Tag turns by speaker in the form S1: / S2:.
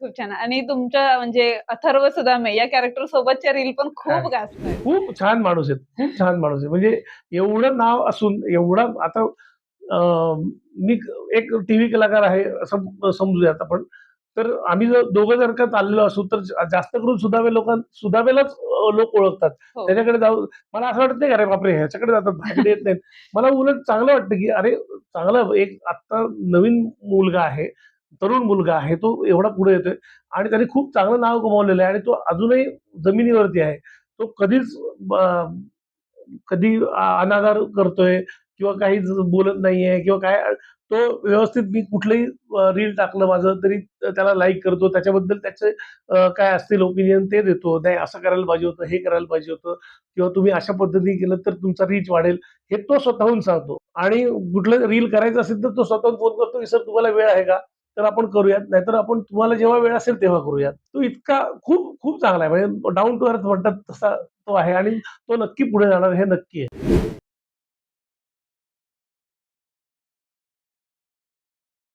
S1: खूप छान. आणि तुमच्या म्हणजे अथर्व सुदामे या कॅरेक्टर सोबतच्या रील पण
S2: काय
S1: खूप गाजतायत.
S2: खूप छान माणूस आहेत, खूप छान माणूस आहे. म्हणजे एवढं नाव असून एवढा आता मी एक टीव्ही कलाकार आहे असं समजूयात आपण. तर आम्ही जर दोघं जर का चाललेलो असू तर जास्त करून सुदामेलाच लोक ओळखतात.
S1: हो.
S2: त्याच्याकडे जाऊ मला असं वाटत नाही, अरे बापरे ह्याच्याकडे जातात माझ्याकडे येत नाहीत. मला उलट चांगलं वाटतं की अरे चांगलं एक आता नवीन मुलगा आहे, तरुण मुलगा आहे, तो एवढा पुढे येतोय आणि त्याने खूप चांगलं नाव कमावलेलं आहे आणि तो अजूनही जमिनीवरती आहे. तो कधीच कधी अनादर करतोय किंवा काही बोलत नाहीये किंवा काय. तो व्यवस्थित मी कुठलंही रील टाकलं माझं तरी त्याला लाईक करतो. त्याच्याबद्दल त्याचे काय असतील ओपिनियन ते देतो. नाही असं करायला पाहिजे होतं, हे करायला पाहिजे होतं किंवा तुम्ही अशा पद्धतीने केलं तर तुमचा रीच वाढेल. हे तो स्वतःहून सांगतो आणि कुठलं रील करायचं असेल तर तो स्वतःहून फोन करतो की सर तुम्हाला वेळ आहे का? तर आपण करूयात. नाहीतर आपण तुम्हाला जेव्हा वेळ असेल तेव्हा करूयात. तो इतका खूप खूप चांगला आहे. म्हणजे डाउन टू अर्थ म्हणतात तसा तो आहे आणि तो नक्की पुढे जाणार हे नक्की आहे.